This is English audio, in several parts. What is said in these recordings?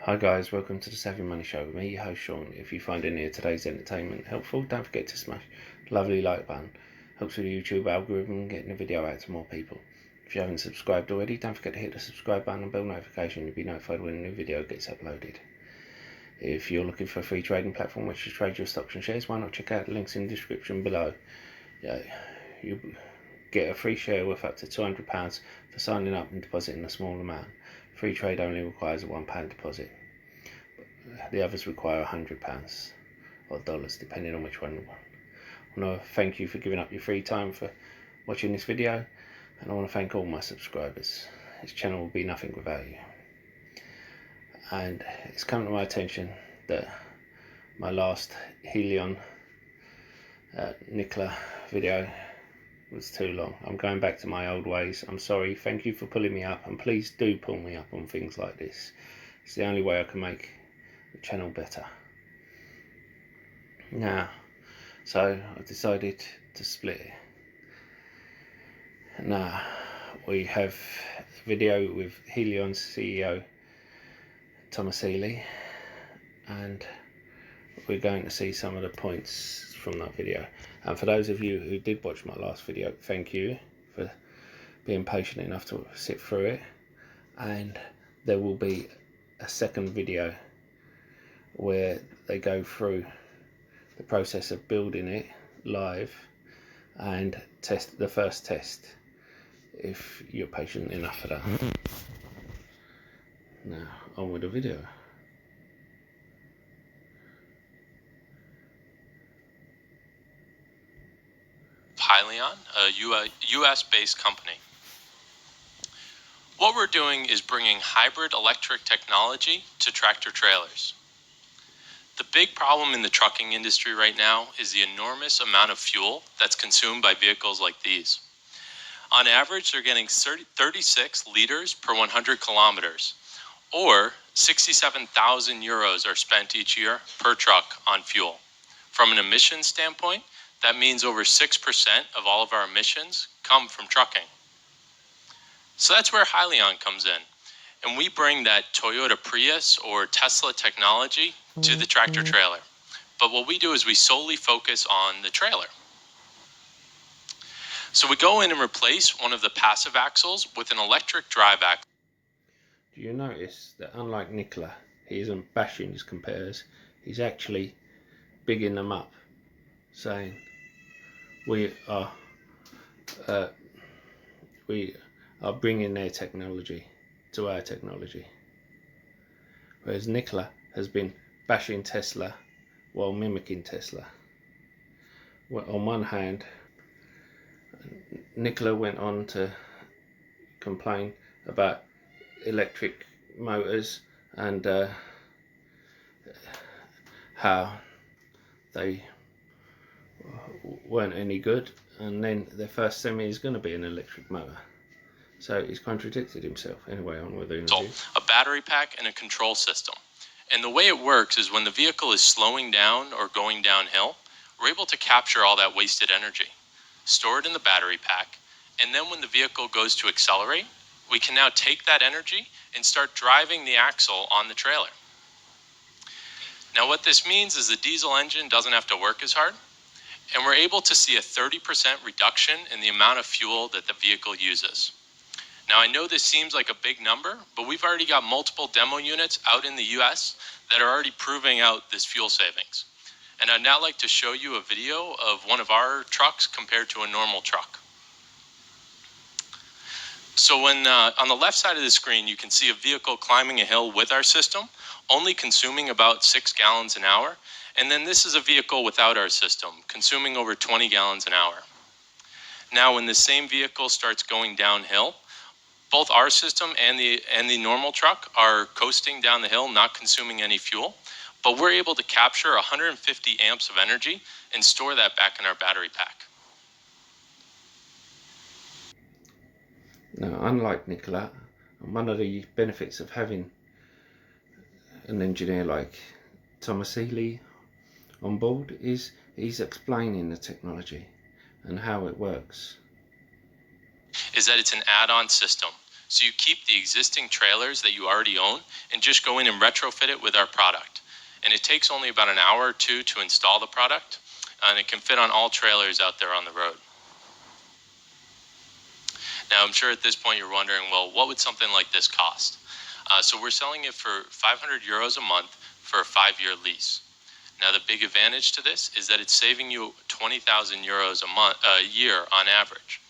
Hi guys, welcome to the Savvy Money Show with me, your host Sean. If you find any of today's entertainment helpful, don't forget to smash the lovely like button. Helps with the YouTube algorithm getting the video out to more people. If you haven't subscribed already, don't forget to hit the subscribe button and bell notification. You'll be notified when a new video gets uploaded. If you're looking for a free trading platform which to trade your stocks and shares, why not check out the links in the description below. You get a free share worth up to £200 for signing up and depositing a small amount. Free trade only requires a £1 deposit. The others require £100 or dollars, depending on which one you want. I want to thank you for giving up your free time for watching this video, and I want to thank all my subscribers. This channel will be nothing without you. And it's come to my attention that my last Hyllion Nikola video was too long. I'm going back to my old ways. I'm sorry. Thank you for pulling me up, and please do pull me up on things like this. It's the only way I can make the channel better. Now, so I decided to split it. Now we have a video with Hyllion's CEO Thomas Hyllion, and we're going to see some of the points from that video. And for those of you who did watch my last video, thank you for being patient enough to sit through it. And there will be a second video where they go through the process of building it live and test the first test, if you're patient enough for that. Now on with the video. Hyllion, a US-based company. What we're doing is bringing hybrid electric technology to tractor trailers. The big problem in the trucking industry right now is the enormous amount of fuel that's consumed by vehicles like these. On average, they're getting 36 liters per 100 kilometers, or 67,000 euros are spent each year per truck on fuel. From an emissions standpoint, that means over 6% of all of our emissions come from trucking. So that's where Hyllion comes in. And we bring that Toyota Prius or Tesla technology to the tractor trailer. But what we do is we solely focus on the trailer. So we go in and replace one of the passive axles with an electric drive axle. Do you notice that unlike Nikola, he isn't bashing his competitors, he's actually bigging them up, saying we are bringing their technology to our technology. Whereas Nikola has been bashing Tesla while mimicking Tesla. Well, on one hand, Nikola went on to complain about electric motors and how they weren't any good, and then their first semi is going to be an electric motor. So he's contradicted himself. Anyway, on with the interview. A battery pack and a control system. And the way it works is when the vehicle is slowing down or going downhill, we're able to capture all that wasted energy, store it in the battery pack, and then when the vehicle goes to accelerate, we can now take that energy and start driving the axle on the trailer. Now what this means is the diesel engine doesn't have to work as hard, and we're able to see a 30% reduction in the amount of fuel that the vehicle uses. Now I know this seems like a big number, but we've already got multiple demo units out in the US that are already proving out this fuel savings. And I'd now like to show you a video of one of our trucks compared to a normal truck. So when on the left side of the screen, you can see a vehicle climbing a hill with our system, only consuming about 6 gallons an hour. And then this is a vehicle without our system, consuming over 20 gallons an hour. Now when the same vehicle starts going downhill, both our system and the normal truck are coasting down the hill, not consuming any fuel, but we're able to capture 150 amps of energy and store that back in our battery pack. Now, unlike Nikola, one of the benefits of having an engineer like Thomas Hyllion on board is he's explaining the technology and how it works. Is that it's an add-on system. So you keep the existing trailers that you already own and just go in and retrofit it with our product. And it takes only about an hour or two to install the product, and it can fit on all trailers out there on the road. Now, I'm sure at this point you're wondering, well, what would something like this cost? So we're selling it for 500 euros a month for a 5-year lease. Now, the big advantage to this is that it's saving you 20,000 euros a year on average.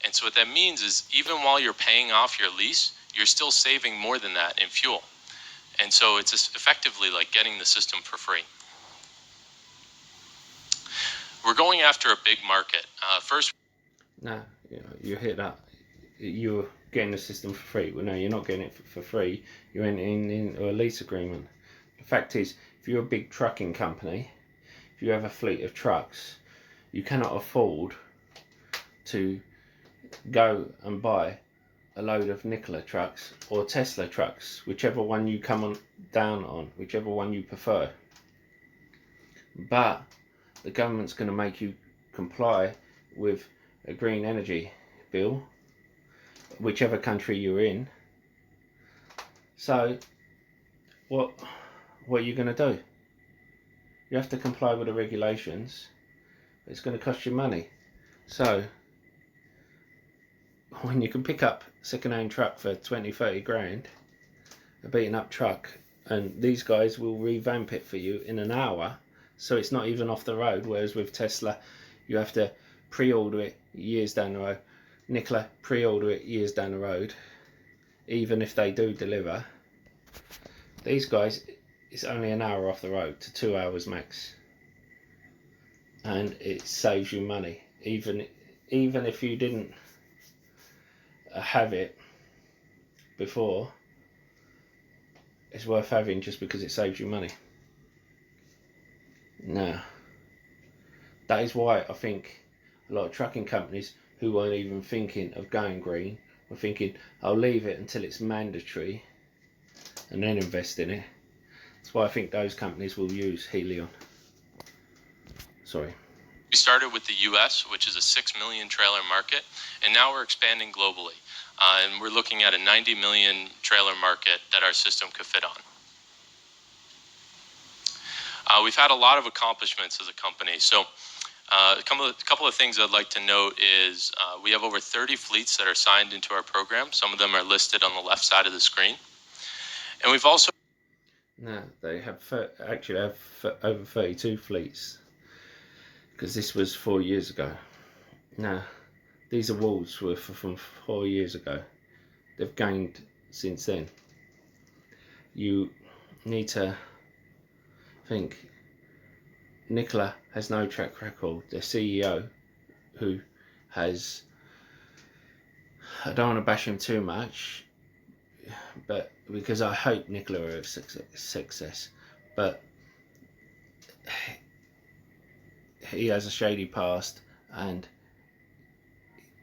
And so what that means is even while you're paying off your lease, you're still saving more than that in fuel. And so it's effectively like getting the system for free. We're going after a big market. First, no, you hit that. You're getting the system for free. Well, no, you're not getting it for free. You're into a lease agreement. The fact is, if you're a big trucking company, if you have a fleet of trucks, you cannot afford to go and buy a load of Nikola trucks or Tesla trucks, whichever one you come down on, whichever one you prefer. But the government's going to make you comply with a green energy bill, whichever country you're in. So what are you going to do? You have to comply with the regulations. It's going to cost you money. So when you can pick up a second-hand truck for 20-30 grand, a beaten up truck, and these guys will revamp it for you in an hour, so it's not even off the road. Whereas with Tesla, you have to pre-order it years down the road. Nikola, pre-order it years down the road, even if they do deliver. These guys, it's only an hour off the road to 2 hours max, and it saves you money. Even if you didn't have it before, it's worth having just because it saves you money. Now, that is why I think a lot of trucking companies who weren't even thinking of going green were thinking, I'll leave it until it's mandatory and then invest in it. That's why I think those companies will use Hyllion. Sorry. We started with the US, which is a 6 million trailer market, and now we're expanding globally. And we're looking at a 90 million trailer market that our system could fit on. We've had a lot of accomplishments as a company. So a couple of things I'd like to note is we have over 30 fleets that are signed into our program. Some of them are listed on the left side of the screen. And we've also... No, they have over 32 fleets, because this was 4 years ago. Now, these awards were from 4 years ago. They've gained since then. You need to think, Nikola has no track record. Their CEO, who has, I don't want to bash him too much, but because I hope Nikola are a success, but he has a shady past, and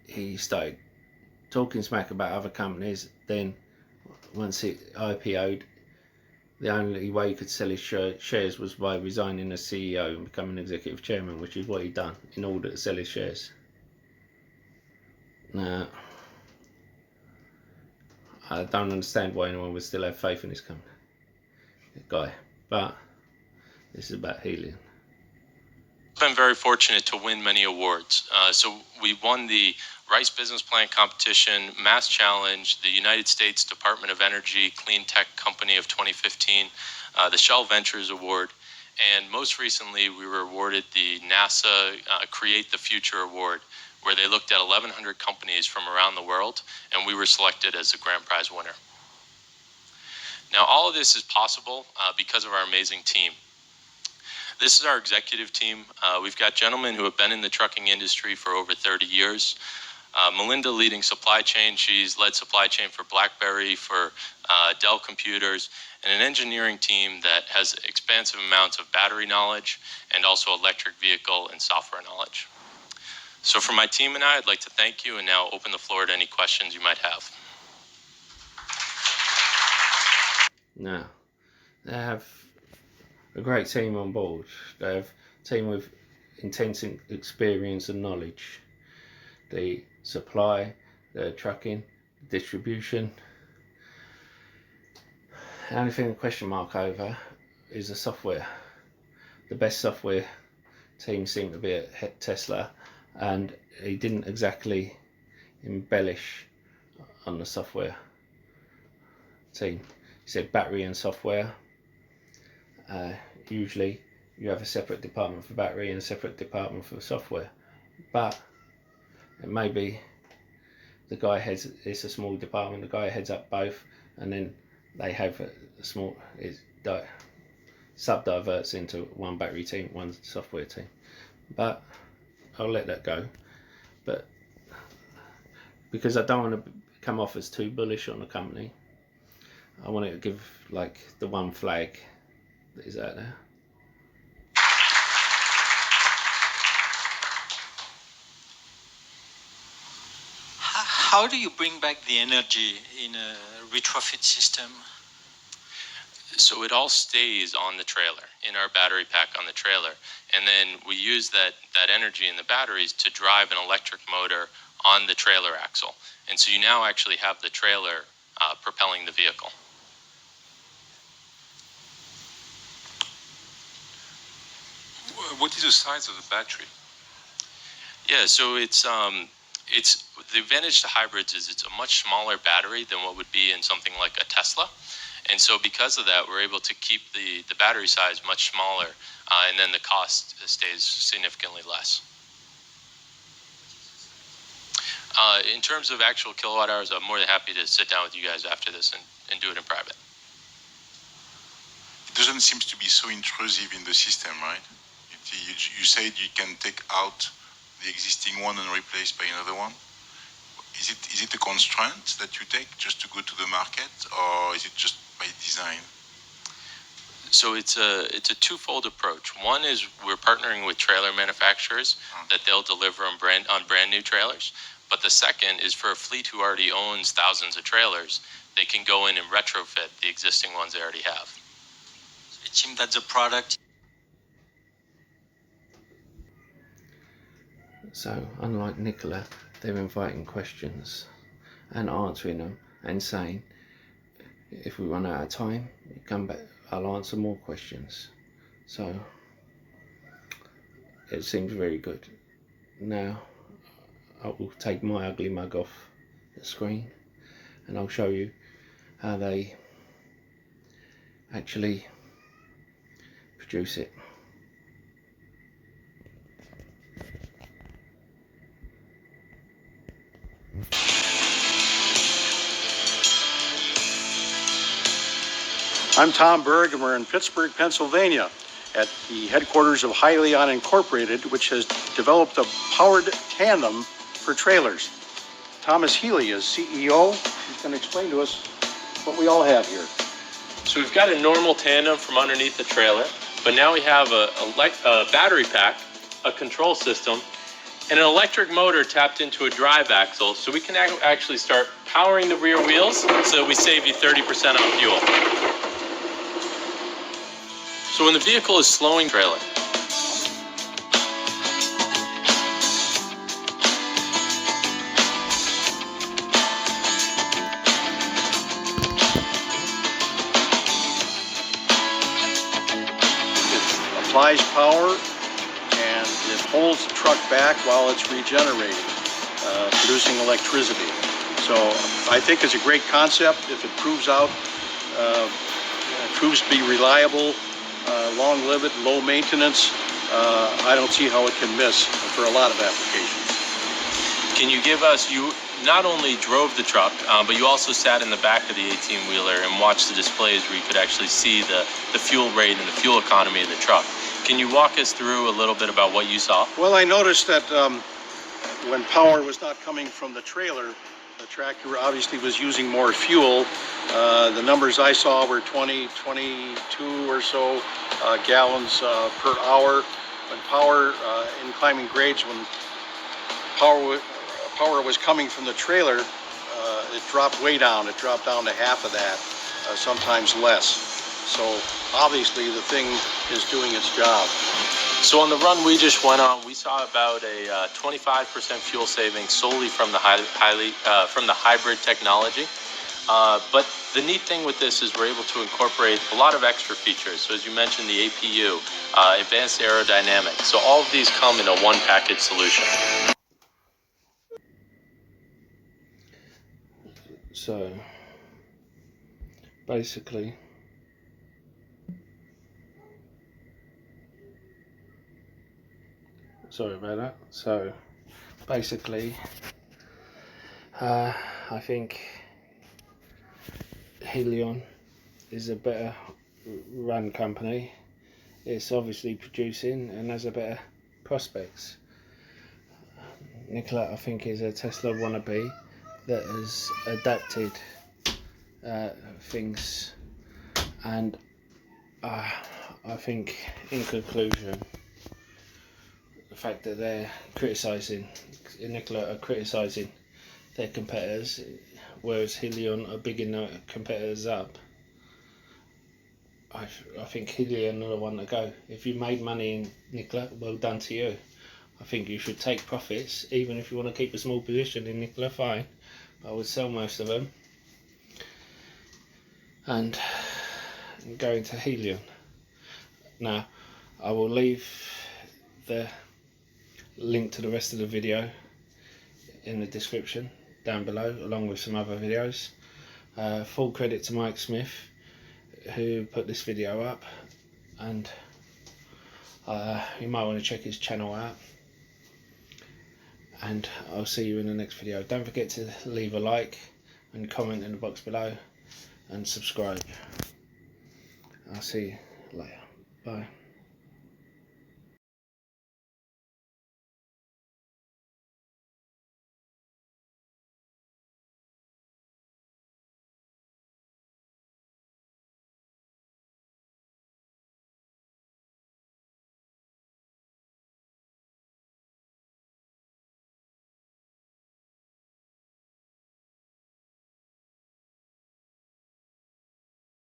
he started talking smack about other companies. Then once it IPO'd, the only way he could sell his shares was by resigning as CEO and becoming executive chairman, which is what he'd done in order to sell his shares. Now, I don't understand why anyone would still have faith in this company, guy, but this is about Hyllion. Been very fortunate to win many awards. So we won the Rice Business Plan Competition, Mass Challenge, the United States Department of Energy Clean Tech Company of 2015, the Shell Ventures Award, and most recently we were awarded the NASA Create the Future Award, where they looked at 1,100 companies from around the world, and we were selected as the grand prize winner. Now, all of this is possible because of our amazing team. This is our executive team. We've got gentlemen who have been in the trucking industry for over 30 years. Melinda leading supply chain. She's led supply chain for BlackBerry, for Dell Computers, and an engineering team that has expansive amounts of battery knowledge and also electric vehicle and software knowledge. So for my team and I'd like to thank you and now open the floor to any questions you might have. Now, they have a great team on board. They have a team with intense experience and knowledge. They supply the trucking, distribution. The only thing to question mark over is the software. The best software team seemed to be at Tesla, and he didn't exactly embellish on the software team. He said battery and software. Usually you have a separate department for battery and a separate department for software, but it may be the guy heads, it's a small department, the guy heads up both, and then they have a small, it subdiverts into one battery team, one software team. But I'll let that go. But because I don't want to come off as too bullish on the company, I want to give like the one flag that is out there. How do you bring back the energy in a retrofit system? So it all stays on the trailer, in our battery pack on the trailer. And then we use that energy in the batteries to drive an electric motor on the trailer axle. And so you now actually have the trailer propelling the vehicle. What is the size of the battery? Yeah, so it's the advantage to hybrids is it's a much smaller battery than what would be in something like a Tesla. And so because of that, we're able to keep the battery size much smaller, and then the cost stays significantly less. In terms of actual kilowatt hours, I'm more than happy to sit down with you guys after this and do it in private. It doesn't seem to be so intrusive in the system, right? You said you can take out the existing one and replace by another one. Is it a constraint that you take just to go to the market, or is it just by design? So it's a twofold approach. One is we're partnering with trailer manufacturers that they'll deliver on brand new trailers. But the second is for a fleet who already owns thousands of trailers, they can go in and retrofit the existing ones they already have. It seems that the product. So unlike Nicola, they're inviting questions and answering them and saying, if we run out of time, you come back, I'll answer more questions. So it seems very good. Now I will take my ugly mug off the screen and I'll show you how they actually produce it. I'm Tom Berg, and we're in Pittsburgh, Pennsylvania, at the headquarters of Hyllion Incorporated, which has developed a powered tandem for trailers. Thomas Healy is CEO. He's going to explain to us what we all have here. So we've got a normal tandem from underneath the trailer, but now we have a battery pack, a control system, and an electric motor tapped into a drive axle, so we can actually start powering the rear wheels so that we save you 30% on fuel. So when the vehicle is slowing trailer, It applies power and it holds the truck back while it's regenerating, producing electricity. So I think it's a great concept. If it proves to be reliable, long-lived, low maintenance, I don't see how it can miss for a lot of applications. can you give us, you not only drove the truck, but you also sat in the back of the 18-wheeler and watched the displays where you could actually see the fuel rate and the fuel economy of the truck. Can you walk us through a little bit about what you saw? Well, I noticed that when power was not coming from the trailer, the tractor obviously was using more fuel. The numbers I saw were 22 or so gallons per hour. When power in climbing grades, when power was coming from the trailer, it dropped way down. It dropped down to half of that, sometimes less. So obviously the thing is doing its job. So on the run we just went on, we saw about a 25% fuel saving solely from the hybrid technology. But the neat thing with this is we're able to incorporate a lot of extra features. So as you mentioned, the APU, advanced aerodynamics. So all of these come in a one package solution. So basically, sorry about that. So basically, I think Hyllion is a better run company. It's obviously producing and has a better prospects. Nikola, I think, is a Tesla wannabe that has adapted things, and I think, in conclusion, the fact that they're criticising, Nikola are criticising their competitors, whereas Hyllion are bigging their competitors up. I think Hyllion are the one to go. If you made money in Nikola, well done to you. I think you should take profits, even if you want to keep a small position in Nikola, fine. But I would sell most of them and go into Hyllion. Now, I will leave the link to the rest of the video in the description down below, along with some other videos. Full credit to Mike Smith, who put this video up, and you might want to check his channel out. And I'll see you in the next video. Don't forget to leave a like and comment in the box below, and subscribe. I'll see you later. Bye.